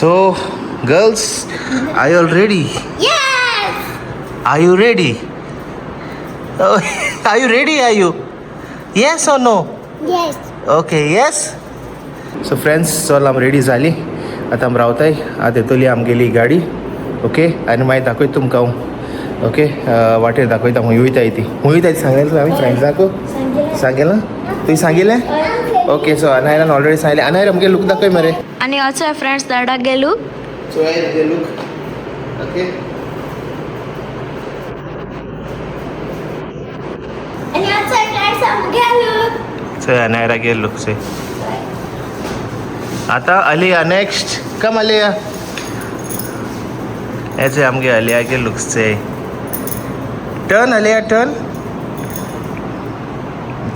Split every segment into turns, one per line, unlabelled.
So, girls, are you all ready?
Yes!
Are you ready? Oh, are you ready? Are you? Yes or no?
Yes.
Okay, yes. So friends, चल आम ready झाली. आता आम रावताय. आता येतली आमगेली गाडी. ओके. आनी मागीर दाखयत तुमकां हांव. ओके. वाटेर दाखयता हूंय वयता ती. हूंय वयता सांगलें हांवें फ्रेंड्सांक. सांगलें? तुवें सांगिल्लें? ओके. सो अनायरान ऑलरेडी सांगलें. अनायर आमगे लूक दाखय मरे.
आणि असो फ्रेंड्स दाडा गेलो.
So I look. Okay.
And outside lights are yellow.
So Anaira गे लूक से. आता अलिया नेक्स्ट. कम अलिया. ऐसे आमगे अलिया के लुक से. टर्न अलिया टर्न.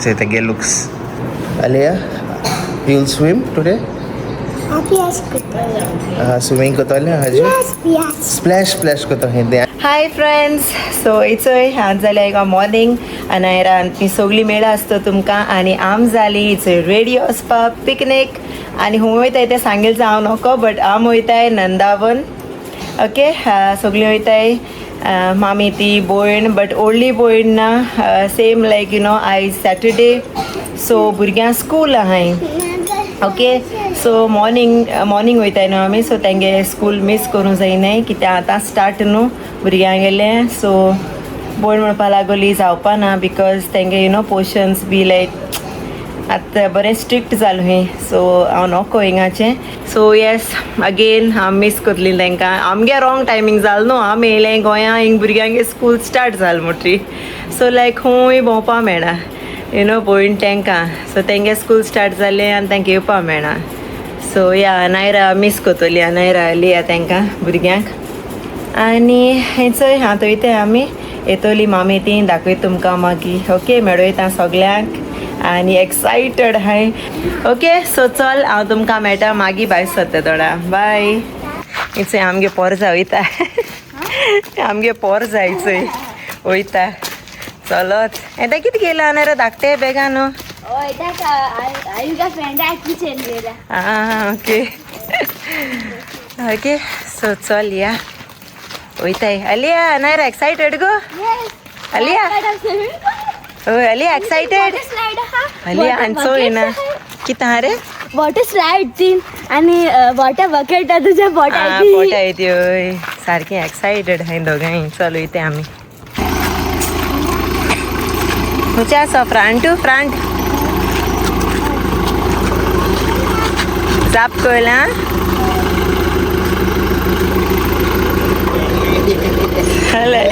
से ते गे लुक्स. अलिया, you'll swim today?
Yes,
swimming करता
yes.
स्प्लॅश स्प्लॅश करता हिंदी.
हाय फ्रेंड्स, सो इचोय आज जालें एका मॉर्निंग अनायरान ती सगळीं मेळा आसता तुमकां आनी आम जाली इचोय रेडी वचपाक पिकनीक आनी हूं वयताय तें सांगिल्लें हांव नको बट आम वयताय नंदावन. ओके. सगळीं वयताय. मामी ती भयण बट व्हडली भयण ना. सेम लायक यू नो आयज सॅटरडे सो भुरग्यांक स्कूल आहाय. ओके. सो मॉर्निंग वयताय न्हू आमी सो तेंगे स्कूल मिस करूंक जायनाय कित्याक आतां स्टार्ट न्हू भुरग्यांगेलें. सो भयण म्हणपा लागली जावपा ना बिकॉज तेंगे you know portions be like आतां बरें स्ट्रिक्ट जालें हें. सो हांव नोको हिंगाचें. सो येस अगेन हांव मिस करतलीं तेंकां. आमगे रॉंग टायमींग जालें न्हू. हांव येयलें गोंया हिंग भुरग्यांगे स्कूल स्टार्ट जालें म्हुटी सो लायक हूंय भोंवपा मेळना यू नो भयण तेंकां. सो तेंगे स्कूल स्टार्ट जालें आनी तेंकां येवपा मेळना. सो या अनायरा मिस करतली. अनायरा लिया तेंकां भुरग्यांक आनी हेंचोय हांव थंयते आमी येतली मामी ती दाखयत तुमकां मागीर. ओके. मेळयता सगल्यांक आनी एक्सायटेड हाय. ओके. सो चल हांव तुमकां मेळटा मागीर भायर सरता थोडा. बाय. इचोय आमगे पोरजा वयता. आमगे पोरजा इचोय वयता चलत. येता कितें केलें अनायरा धाकटे बेगान. ओके. ओके. सो चल या वयताय. अलिया अनायरा एक्सायटेड गो. अलिया ओय अलिया एक्सायटेड. अलिया आमचो येना कितें रे
वॉटर स्लाइड तीन आणि वॉटर बकेट तुझ्या
पोटा येते. ओय सारकें एक्सायटेड हाय दोगांय. चल वयता आमी. खुंयचे आसा फ्रंट टू फ्रंट जाप कळला. हले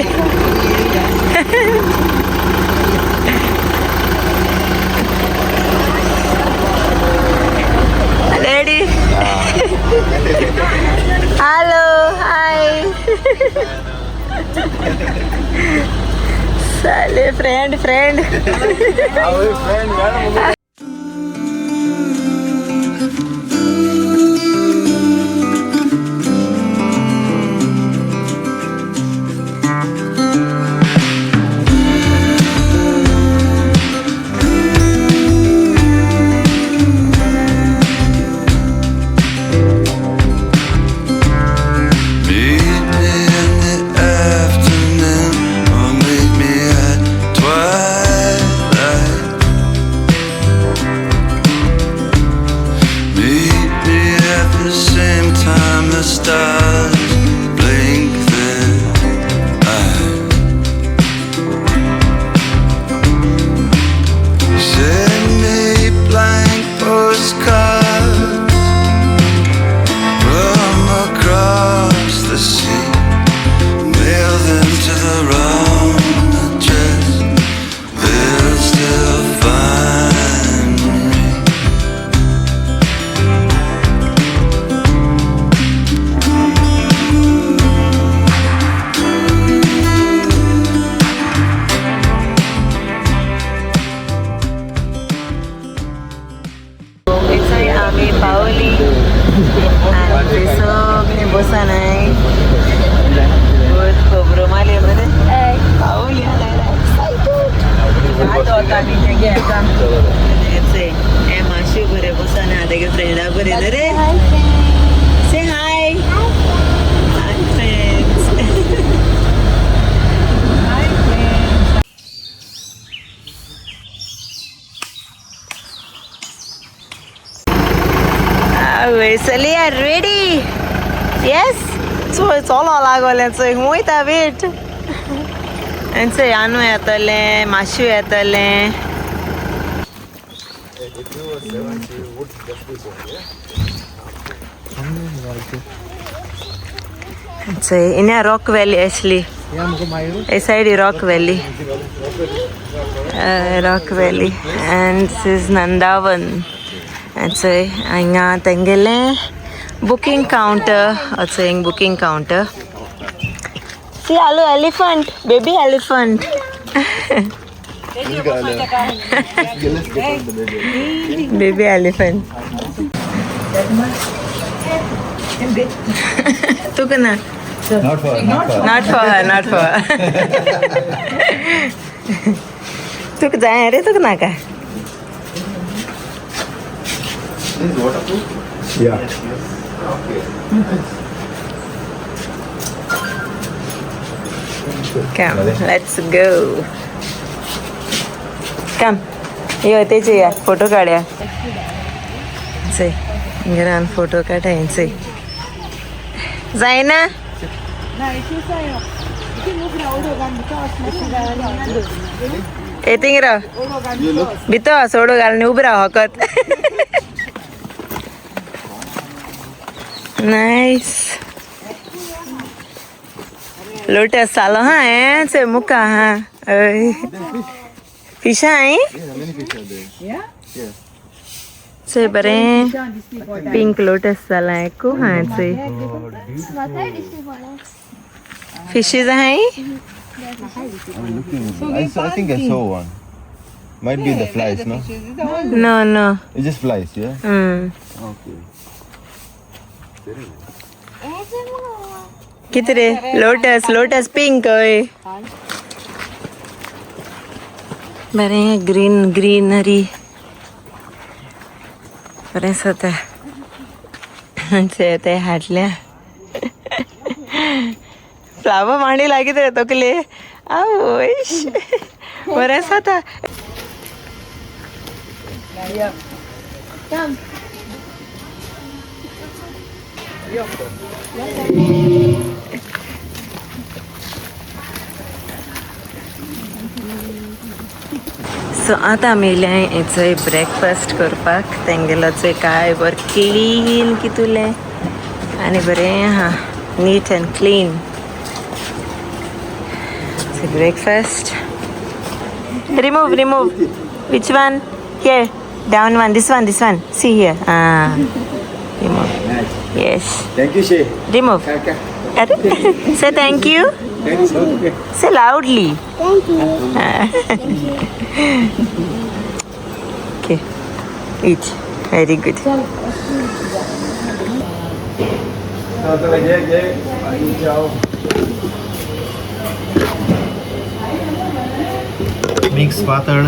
रेडी. Hello hi. साले फ्रेंड बरे बसा ना तेगे फ्रेंडा बरे रे. Say hi. Are ready. Yes. So चलो लागोलें चोय वयता वेट. आनी चोय आनू येतलें, माशू येतलें. चोय इन्या रॉक व्हॅली आसली. ए side rock valley. Rock valley and this is Nandavan. चोय हांगा तेंगेलें बुकींग काउंटर. चोय बुकींग काउंटर. सी आलू elephant, baby elephant. Baby elephant. तू कना?
Not for her.
Not for her. तुक जाय रे तुक नाका.
Is waterproof? Yeah.
Come, let's go. Come. यो तेचे या फोटो काढया. चल इंगरान फोटो काढायचे. जायना. येतींग राव भितो सोडू घालून उबी राव हकत. नाईस. लोटस चालो हा हे मुका हा. फिशा हाय चोय बरें पिंक लोटस जाला एकू हा चोय. Fishes hai?
I think I saw one. Might be the flies, no?
No.
It's just flies, yeah? Okay.
कितरे लोटस पिंक होय. बरें ग्रीनरी बरें स्वता ते हाटल्या. फ्लावर मांडी लागित रे तकले. आवयश बरें जाता. सो आतां आमी येयले चोय ब्रेकफास्ट करपाक. तेंगेलो चोय काय बरें क्लीन कितुलें आनी बरें हा neat and clean. Breakfast. Remove. Which one? Here. Down one. This one. See here. Remove. Yes.
Thank you, Shay.
Remove. Say thank you. Say loudly.
Thank you.
Okay. Eat. Very good.
Mix पातळ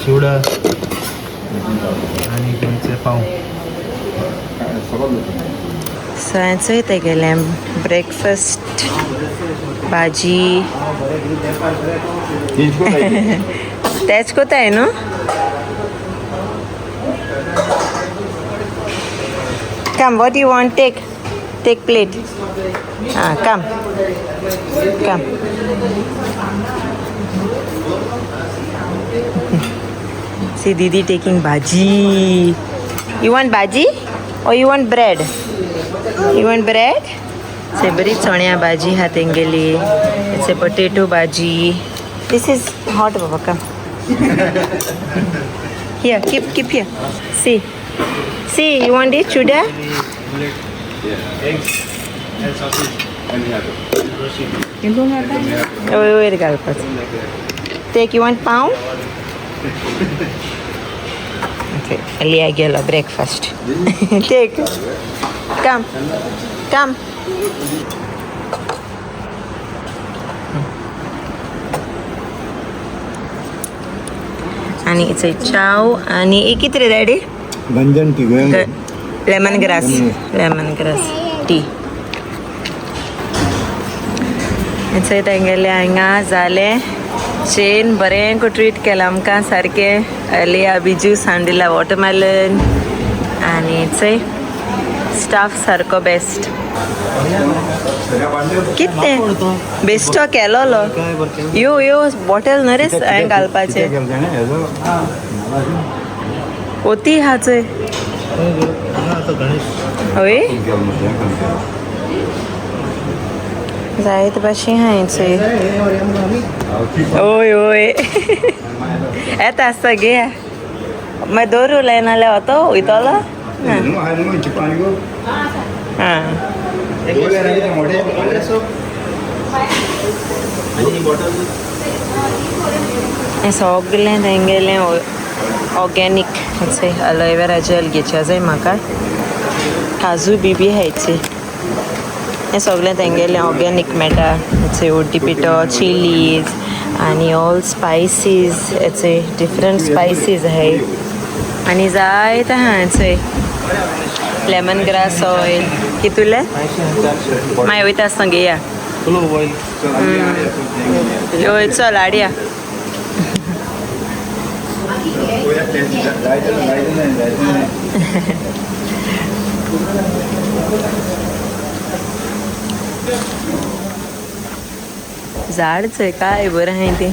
चिवडा आणि त्यांचे पाव.
सो येते गेले breakfast भाजी. तेच कोताय न्हू. Come, what do you want? Take plate. Come. See Didi taking bhaji. You want bhaji or you want bread? You want bread? Say bari chonya bhaji ha tengeli. It's a potato bhaji. This is hot, Baba. Come. Here, keep here. See, you want it, chuda?
Eggs and sausage.
Wait, galpas. Take, you want pound? Okay, Ali I get a breakfast. Take. Come. आणि इथे चाव आणि किती daddy.
Ganjan tea, Goan.
Lemon grass tea. इथे तेंगेले हांगा जाले chain बरें को ट्रीट केला आमकां सारकें. लिया बी ज्यूस हाडिला वॉटरमेलन आणि चंय स्टाफ सारको बेस्ट कितले बेस्ट केलोलो यो यो बॉटल न रे हांवें घालपाचे होती हा चंय होय जायत भाशेन हांवें चंय ओय ओय येता आसता घे मागीर दवरूं लाय नाल्यार होतो वयतलो हां हें सगलें तेंगेलें ऑर्गेनीक हेचें अलोवेरा जेल घेवचें जाय म्हाका काजू बी खायचे हें सगलें तेंगेलें ऑर्गेनीक मेळटा हेचें ओटी पिठो चिलीज आनी ऑल स्पायसीस हेचे डिफरंट स्पायसीस आहाय आनी जायत आहा हेचें लेमन ग्रास ऑयल कितुले मागीर वयता आसतना घेया ओय चल हाडया झाडच आहे काय बरं आहे ते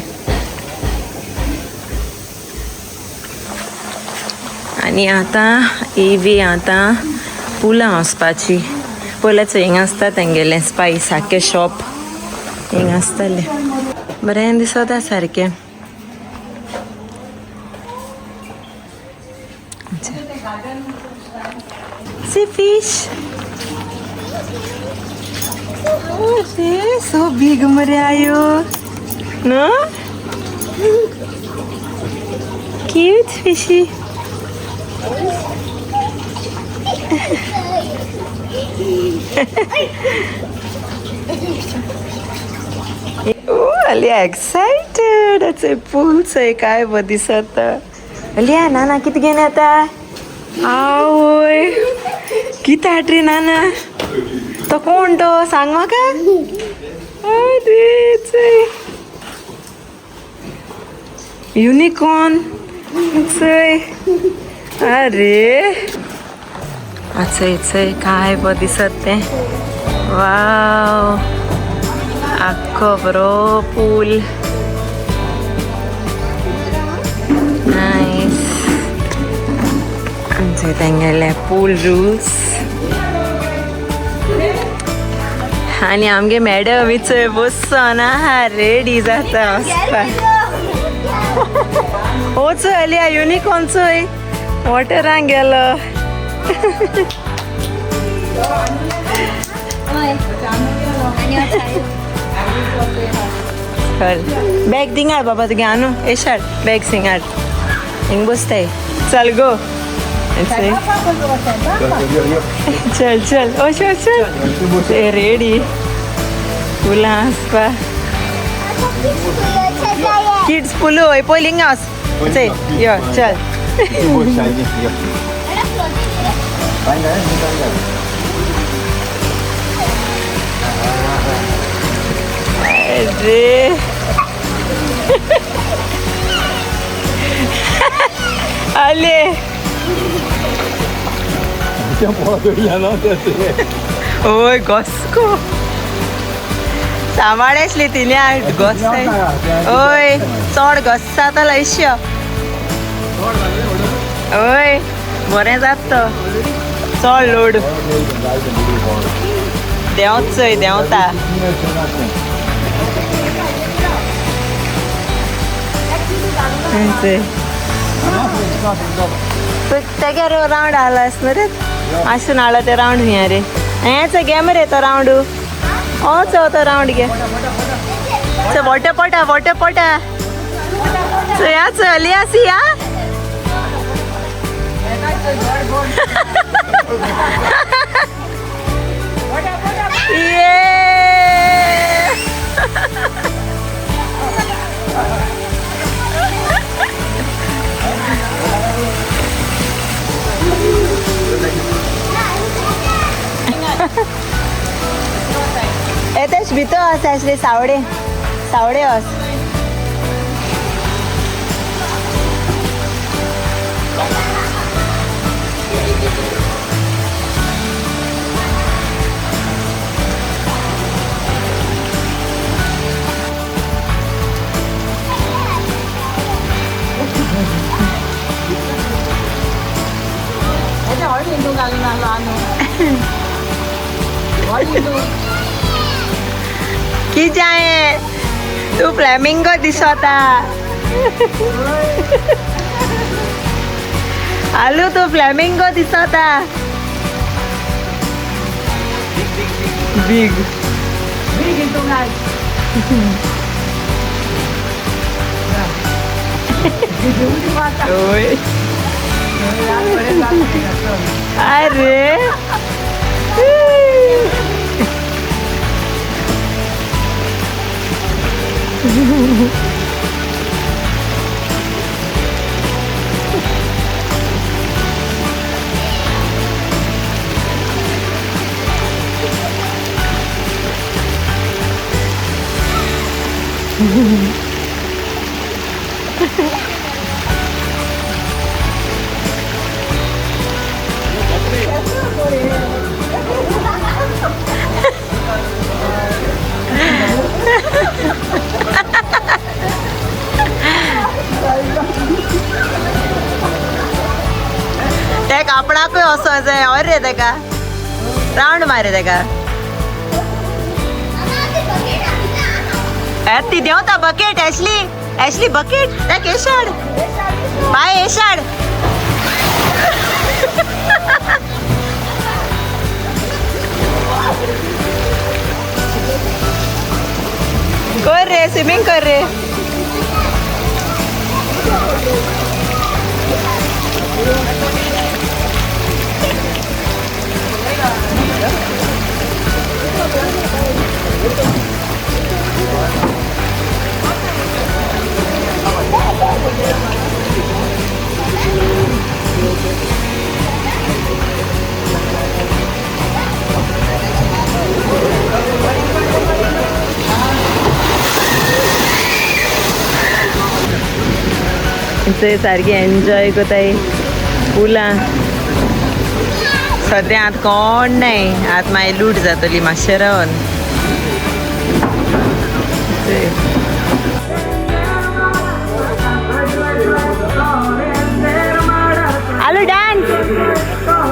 आणि आता एवी आता पुलां वचपाची पुलाचो हिंग आसता तेंगेलें स्पायस आख्खें शॉप हिंग आसतलें बरें दिसता सारकें सी fish so big Mariayo no cute fishy oh Alia excited that's a pool say काय दिसत Alia नाना किती घेऊन आता आवय किती हाटरी नाना तो कोण तो सांग म्हाका अरे युनिकॉर्न अरे चय काय दिसत ते वाव आख्खो बरो पूल नाईस आमचे तेंगेले पूल रूल्स आणि आमगे मॅडम विचय बसना हा रेडी जाता हो चल या युनिकॉर्न चोय वॉटरांक गेलो बॅग दिंगाड बाबा तुगे आणू येशाड बॅग सिंगाड हिंग बसताय चल गो चल चल ओशो चल रेडी फुलां आसपा किड्स पुलू हय पयली हिंगा वच चल यो चल अरे आले ओय घोस्को सांबाळेसली तिने घोस्ताय ओय चड घोस्सा तो लयशो ओय बरें जात तो चड लोड देंवच चोय देंवता तेगे रावंड आला न्हू रे आसून आला ते रावंड हुंया रे हेच घे मरे तो रावंड होच तो रावंड घे वॉटर पोटा ह्या चली आसी या येतेच भितो आसले सावडे वस की जाय तू फ्लॅमिंगो दिसता आलू तू फ्लॅमिंगो दिसता बिग अरे त्या कापडाक असो जाय और रे तेका राउंड मारे तेका ती देवता बकेट ऍशली बकेट त्या केशाड बाय एशाड कर रे स्विमिंग कर रे ते सारखी एन्जॉय करताय फुलां सद्या आत कोण नाही आत मागीर लूट जातली मातशें रावन आलू डान्स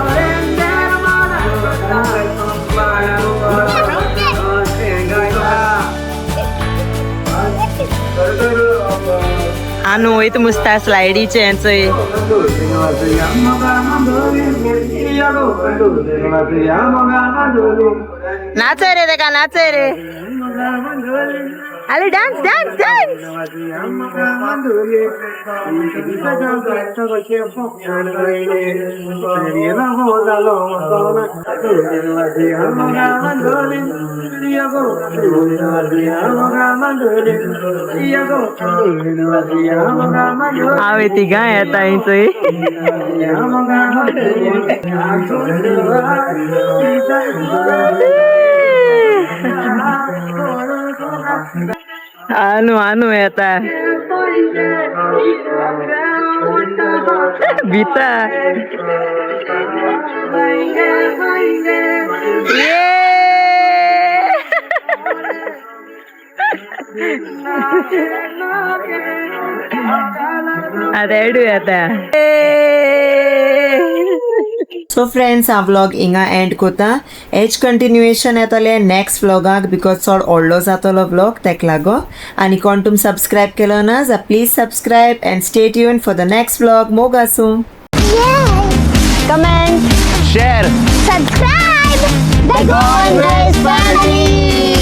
आनू वयत मुस्ता स्लायडीचे चोय नाच रे तेका नाच रे आले डान्स डान्स डान्स हांव तिगा येता चोय आनू येता बीता अरेडू येता सो फ्रेंड्स हा व्लॉग हिंगा एंड कोता हेच कंटिन्युएशन येतले नेक्स्ट व्लॉगाक बिकॉज चड व्हडलो जातलो व्लॉग तेका लागो आनी कोण तुम सबस्क्राईब केलो ना जा please subscribe and stay tune for the next vlog मोग आसूं
Comment,
share
subscribe the Goan family.